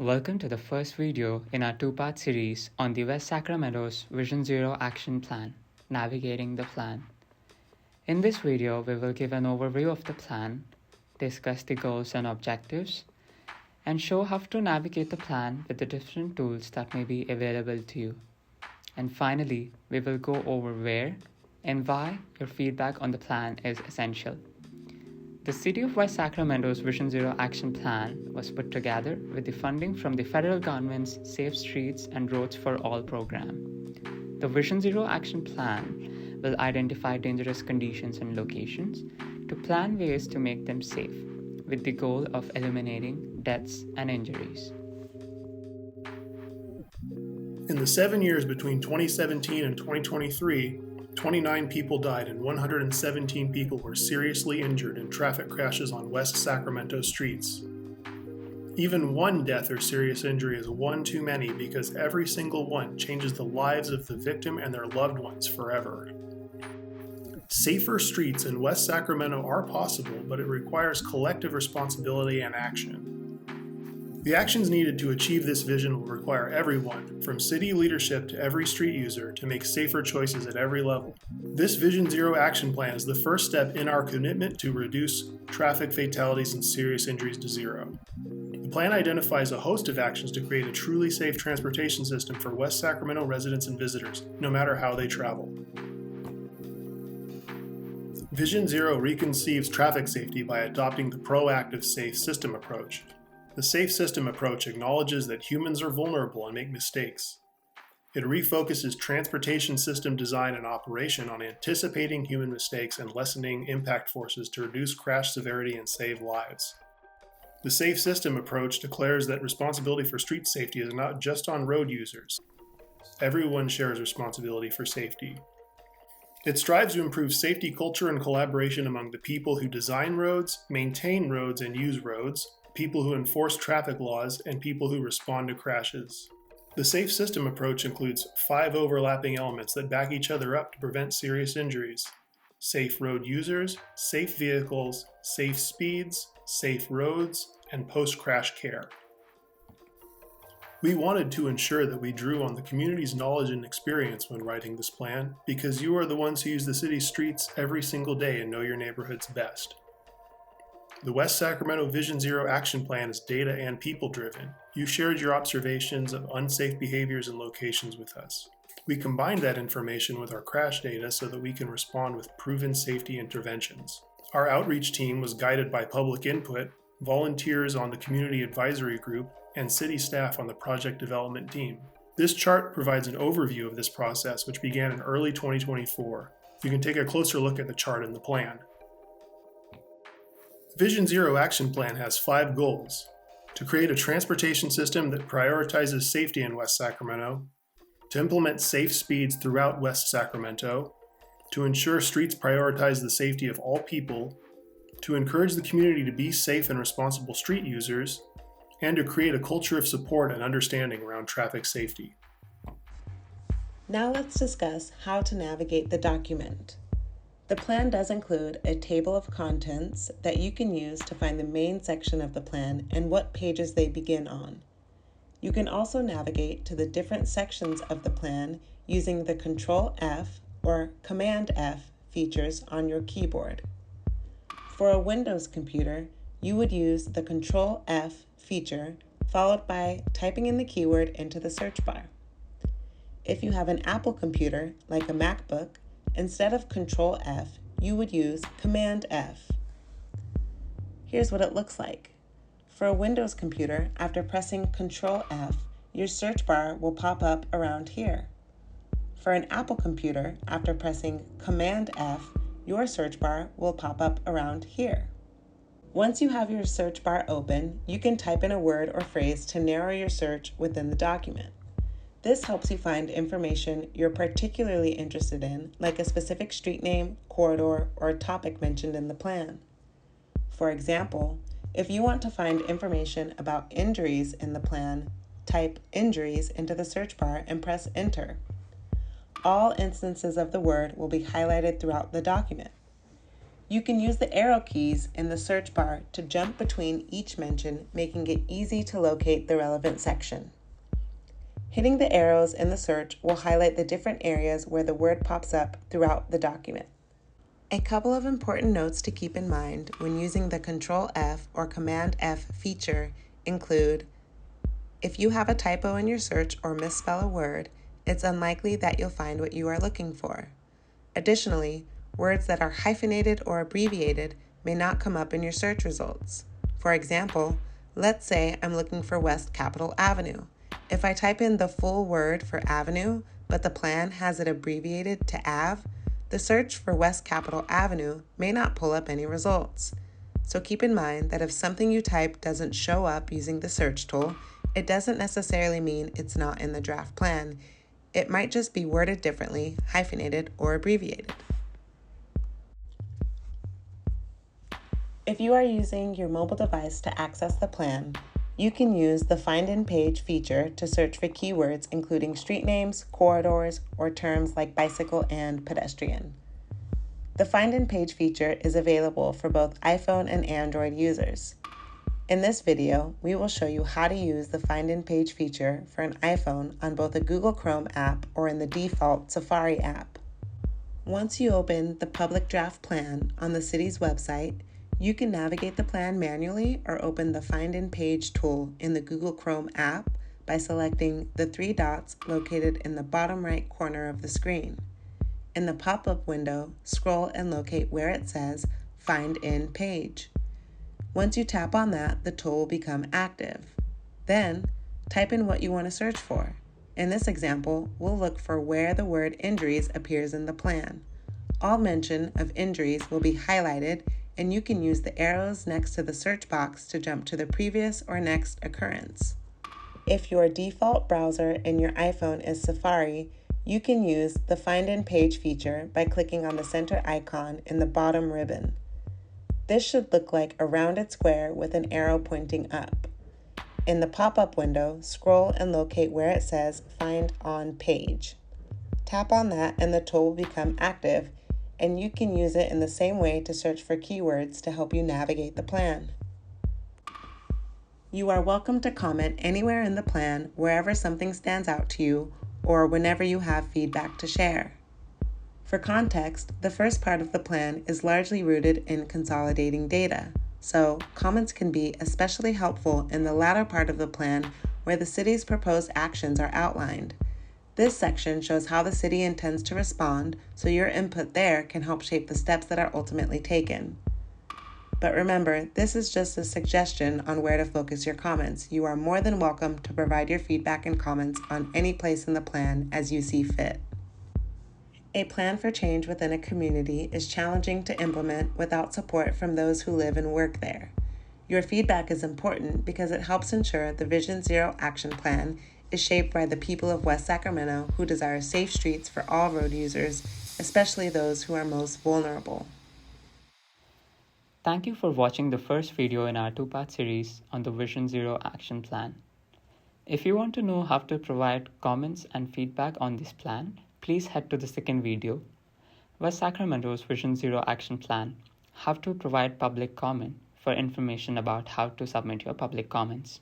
Welcome to the first video in our two-part series on the West Sacramento's Vision Zero Action Plan, Navigating the Plan. In this video, we will give an overview of the plan, discuss the goals and objectives, and show how to navigate the plan with the different tools that may be available to you. And finally, we will go over where and why your feedback on the plan is essential. The City of West Sacramento's Vision Zero Action Plan was put together with the funding from the federal government's Safe Streets and Roads for All program. The Vision Zero Action Plan will identify dangerous conditions and locations to plan ways to make them safe, with the goal of eliminating deaths and injuries. In the 7 years between 2017 and 2023, 29 people died and 117 people were seriously injured in traffic crashes on West Sacramento streets. Even one death or serious injury is one too many because every single one changes the lives of the victim and their loved ones forever. Safer streets in West Sacramento are possible, but it requires collective responsibility and action. The actions needed to achieve this vision will require everyone, from city leadership to every street user, to make safer choices at every level. This Vision Zero Action Plan is the first step in our commitment to reduce traffic fatalities and serious injuries to zero. The plan identifies a host of actions to create a truly safe transportation system for West Sacramento residents and visitors, no matter how they travel. Vision Zero reconceives traffic safety by adopting the proactive safe system approach. The safe system approach acknowledges that humans are vulnerable and make mistakes. It refocuses transportation system design and operation on anticipating human mistakes and lessening impact forces to reduce crash severity and save lives. The safe system approach declares that responsibility for street safety is not just on road users. Everyone shares responsibility for safety. It strives to improve safety culture and collaboration among the people who design roads, maintain roads, and use roads, people who enforce traffic laws, and people who respond to crashes. The safe system approach includes 5 overlapping elements that back each other up to prevent serious injuries: safe road users, safe vehicles, safe speeds, safe roads, and post-crash care. We wanted to ensure that we drew on the community's knowledge and experience when writing this plan, because you are the ones who use the city's streets every single day and know your neighborhoods best. The West Sacramento Vision Zero Action Plan is data and people-driven. You shared your observations of unsafe behaviors and locations with us. We combined that information with our crash data so that we can respond with proven safety interventions. Our outreach team was guided by public input, volunteers on the Community Advisory Group, and city staff on the project development team. This chart provides an overview of this process, which began in early 2024. You can take a closer look at the chart in the plan. Vision Zero Action Plan has 5 goals: to create a transportation system that prioritizes safety in West Sacramento, to implement safe speeds throughout West Sacramento, to ensure streets prioritize the safety of all people, to encourage the community to be safe and responsible street users, and to create a culture of support and understanding around traffic safety. Now let's discuss how to navigate the document. The plan does include a table of contents that you can use to find the main section of the plan and what pages they begin on. You can also navigate to the different sections of the plan using the Control F or Command F features on your keyboard. For a Windows computer, you would use the Control F feature followed by typing in the keyword into the search bar. If you have an Apple computer, like a MacBook, instead of Control F, you would use Command F. Here's what it looks like. For a Windows computer, after pressing Control F, your search bar will pop up around here. For an Apple computer, after pressing Command F, your search bar will pop up around here. Once you have your search bar open, you can type in a word or phrase to narrow your search within the document. This helps you find information you're particularly interested in, like a specific street name, corridor, or topic mentioned in the plan. For example, if you want to find information about injuries in the plan, type injuries into the search bar and press enter. All instances of the word will be highlighted throughout the document. You can use the arrow keys in the search bar to jump between each mention, making it easy to locate the relevant section. Hitting the arrows in the search will highlight the different areas where the word pops up throughout the document. A couple of important notes to keep in mind when using the Control F or Command F feature include: if you have a typo in your search or misspell a word, it's unlikely that you'll find what you are looking for. Additionally, words that are hyphenated or abbreviated may not come up in your search results. For example, let's say I'm looking for West Capitol Avenue. If I type in the full word for avenue, but the plan has it abbreviated to Ave, the search for West Capitol Avenue may not pull up any results. So keep in mind that if something you type doesn't show up using the search tool, it doesn't necessarily mean it's not in the draft plan. It might just be worded differently, hyphenated, or abbreviated. If you are using your mobile device to access the plan, you can use the Find in Page feature to search for keywords including street names, corridors, or terms like bicycle and pedestrian. The Find in Page feature is available for both iPhone and Android users. In this video, we will show you how to use the Find in Page feature for an iPhone on both a Google Chrome app or in the default Safari app. Once you open the public draft plan on the city's website, you can navigate the plan manually or open the Find in Page tool in the Google Chrome app by selecting the three dots located in the bottom right corner of the screen. In the pop-up window, scroll and locate where it says Find in Page. Once you tap on that, the tool will become active. Then, type in what you want to search for. In this example, we'll look for where the word injuries appears in the plan. All mention of injuries will be highlighted, and you can use the arrows next to the search box to jump to the previous or next occurrence. If your default browser in your iPhone is Safari, you can use the Find in Page feature by clicking on the center icon in the bottom ribbon. This should look like a rounded square with an arrow pointing up. In the pop-up window, scroll and locate where it says Find on Page. Tap on that and the tool will become active, and you can use it in the same way to search for keywords to help you navigate the plan. You are welcome to comment anywhere in the plan, wherever something stands out to you, or whenever you have feedback to share. For context, the first part of the plan is largely rooted in consolidating data, so comments can be especially helpful in the latter part of the plan where the city's proposed actions are outlined. This section shows how the city intends to respond, so your input there can help shape the steps that are ultimately taken. But remember, this is just a suggestion on where to focus your comments. You are more than welcome to provide your feedback and comments on any place in the plan as you see fit. A plan for change within a community is challenging to implement without support from those who live and work there. Your feedback is important because it helps ensure the Vision Zero action plan is shaped by the people of West Sacramento who desire safe streets for all road users, especially those who are most vulnerable. Thank you for watching the first video in our two-part series on the Vision Zero action plan. If you want to know how to provide comments and feedback on this plan, please head to the second video, West Sacramento's Vision Zero action plan, how to provide public comment, for information about how to submit your public comments.